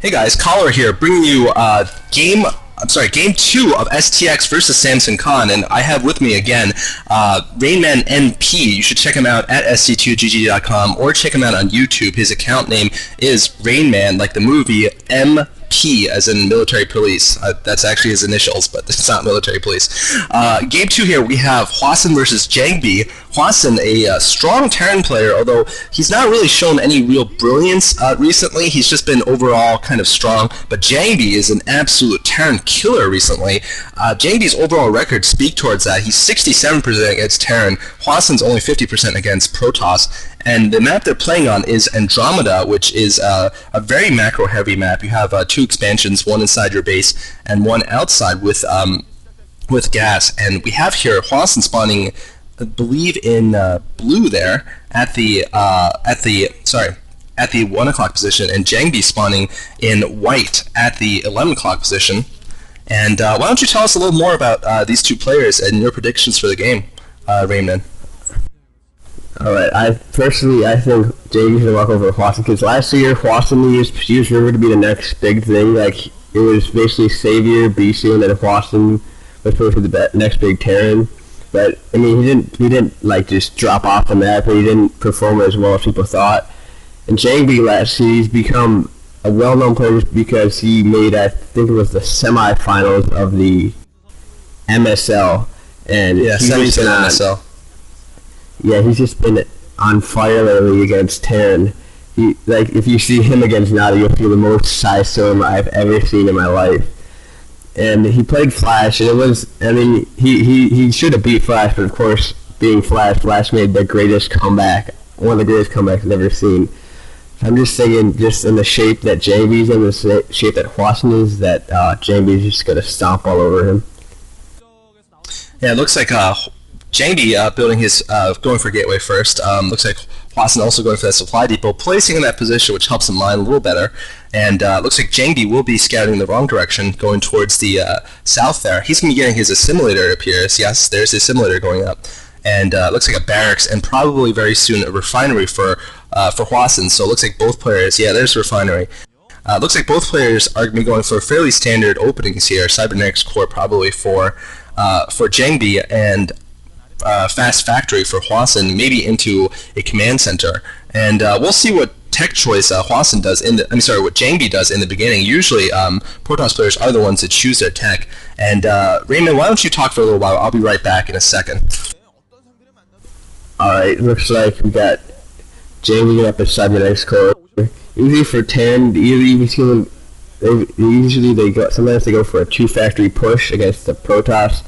Hey guys, Caller here, bringing you game 2 of STX versus Samson Khan, and I have with me again RainmanMP. You should check him out at st2gg.com or check him out on YouTube. His account name is Rainman, like the movie, MP, as in military police. That's actually his initials, but it's not military police. Game 2 here, we have Hwasin versus Jangbi. Hwasin, a strong Terran player, although he's not really shown any real brilliance recently. He's just been overall kind of strong, but Jangbi is an absolute Terran killer recently. Jangbi's overall records speak towards that. He's 67% against Terran. Hwasin's only 50% against Protoss. And the map they're playing on is Andromeda, which is a very macro-heavy map. You have 2 expansions, one inside your base and one outside with gas. And we have here Hwasin spawning, I believe, in blue there at the 1 o'clock position, and Jangbi spawning in white at the 11 o'clock position. And why don't you tell us a little more about these two players and your predictions for the game, Rainman? Alright, I think Jangbi's gonna walk over Hwasin, because last year Hwasin used rumored to be the next big thing. Like, it was basically Savior, BC, and then Hwasin was supposed to be the next big Terran. But I mean, he didn't like just drop off the map, but he didn't perform as well as people thought. And Jangbi last year, he's become a well-known player just because he made, I think it was the semifinals of the MSL, and yeah, semis in MSL. Yeah, he's just been on fire lately against Terran. Like, if you see him against Nada, you'll feel the most size storm I've ever seen in my life. And he played Flash, and it was, I mean, he should have beat Flash, but of course, being Flash, Flash made the greatest comeback, one of the greatest comebacks I've ever seen. I'm just thinking, just in the shape that Jangbi's in, the shape that Hwasin is, that Jangbi's just going to stomp all over him. Yeah, it looks like Jangbi building his, going for gateway first. Looks like Hwasin also going for that supply depot, placing in that position, which helps him mine a little better. And looks like Jangbi will be scouting in the wrong direction, going towards the south there. He's going to be getting his assimilator, it appears. Yes, there's his assimilator going up. And looks like a barracks, and probably very soon a refinery for Hwasin. So it looks like both players, yeah, there's a refinery. Looks like both players are going to be going for fairly standard openings here. Cybernetics core probably for Jangbi, and fast factory for Hwasin, maybe into a command center. And we'll see what tech choice Hwasin does what Jangbi does in the beginning. Usually Protoss players are the ones that choose their tech. And Rainman, why don't you talk for a little while? I'll be right back in a second. Alright, looks like we got Jangbi up at Cybernetics core. Usually for Terran, sometimes they go for a 2-factory push against the Protoss,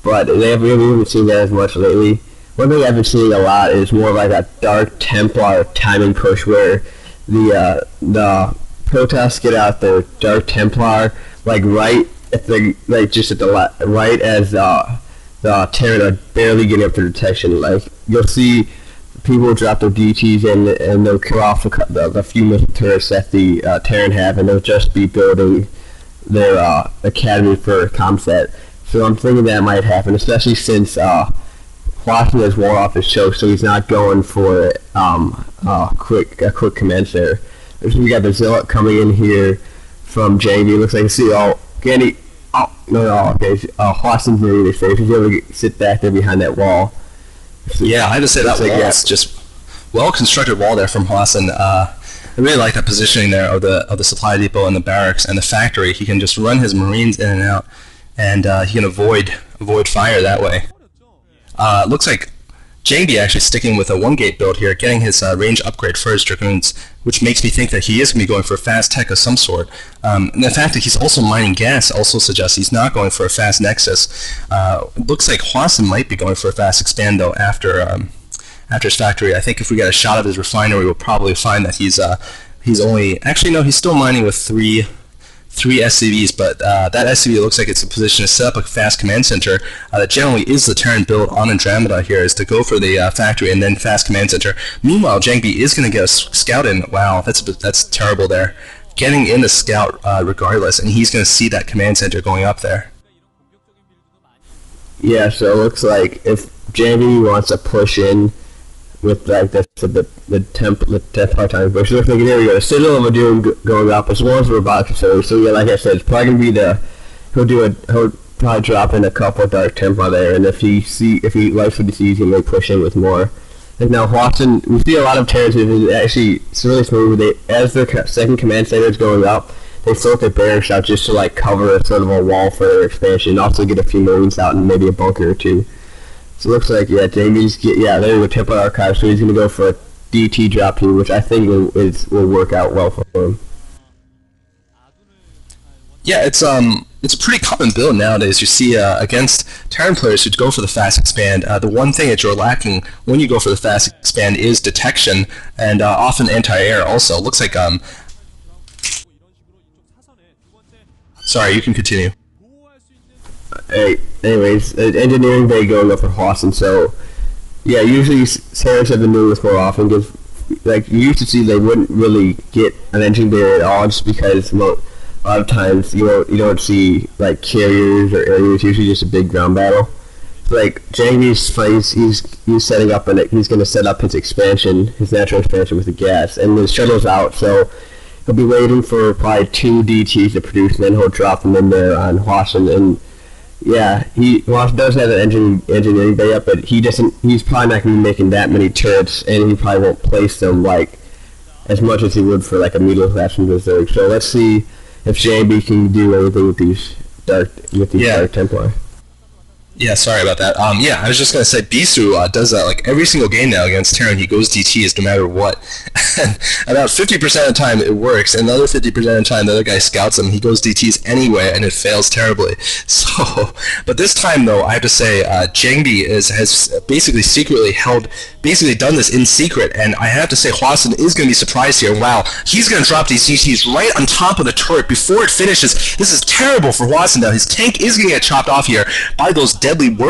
but we haven't seen that as much lately. One thing I've been seeing a lot is more like a Dark Templar timing push, where the Protoss get out their Dark Templar like right at the right as the Terran are barely getting up to detection. Like, you'll see people drop their DTs and they'll kill off the few missile turrets that the Terran have, and they'll just be building their academy for Comset. So I'm thinking that might happen, especially since Hwasin has walled off his choke, so he's not going for a quick command there. We got the Zealot coming in here from Jangbi. Looks like Hwasin's really safe. He's able to sit back there behind that wall. Yeah, I have to say that wall is just well-constructed wall there from Hwasin. I really like that positioning there of the supply depot and the barracks and the factory. He can just run his Marines in and out, and he can avoid fire that way. Looks like Jangbi actually sticking with a 1-gate build here, getting his range upgrade for his Dragoons, which makes me think that he is going to be going for a fast tech of some sort. And the fact that he's also mining gas also suggests he's not going for a fast Nexus. Looks like Hwasin might be going for a fast expand, though, after his factory. I think if we get a shot of his refinery, we'll probably find that he's only... Actually, no, he's still mining with three SCVs, but that SCV looks like it's in position to set up a fast command center. That generally is the Terran build on Andromeda here, is to go for the factory and then fast command center. Meanwhile, Jangbi is going to get a scout in. Wow, that's terrible there. Getting in the scout regardless, and he's going to see that command center going up there. Yeah, so it looks like if Jangbi wants to push in with like the Templar time push. Looks like there we go. The Citadel of Doom going up as well as the robotic facility. So yeah, like I said, it's probably gonna be he'll probably drop in a couple of Dark Templar there, and if he likes what he sees, he may push in with more. Like now, Hwasin, we see a lot of Terrans who actually it's really smooth. As their second command center is going up, they float their barracks out just to like cover a sort of a wall for their expansion, also get a few Marines out and maybe a bunker or two. So it looks like Jangbi's there we go, Templar Archive, so he's gonna go for a DT drop here, which I think will work out well for him. Yeah, it's a pretty common build nowadays. You see against Terran players who go for the fast expand, the one thing that you're lacking when you go for the fast expand is detection and often anti-air also. Looks like sorry, you can continue. Anyways, engineering bay going up for Hwasin. So yeah, usually Terrans have been doing this more often because like you used to see they wouldn't really get an engine bay at all just because a lot of times you don't see like carriers or areas. Usually just a big ground battle. So, like Jangbi's he's setting up he's going to set up his expansion, his natural expansion with the gas, and the shuttle's out. So he'll be waiting for probably 2 DTs to produce, and then he'll drop them in there on Hwasin. And yeah, Hwasin does have an engineering bay up, but he's probably not going to be making that many turrets, and he probably won't place them like as much as he would for like a medium class Berserk. So let's see if Jangbi can do anything with these Dark Templar. Yeah, sorry about that. Yeah, I was just going to say, Bisu does that like every single game now against Terran. He goes DTs no matter what. And about 50% of the time it works, and the other 50% of the time the other guy scouts him. He goes DTs anyway, and it fails terribly. So, but this time though, I have to say, Jangbi has basically basically done this in secret, and I have to say Hwasin is going to be surprised here. Wow, he's going to drop these DTs right on top of the turret before it finishes. This is terrible for Hwasin now. His tank is going to get chopped off here by those deadly warp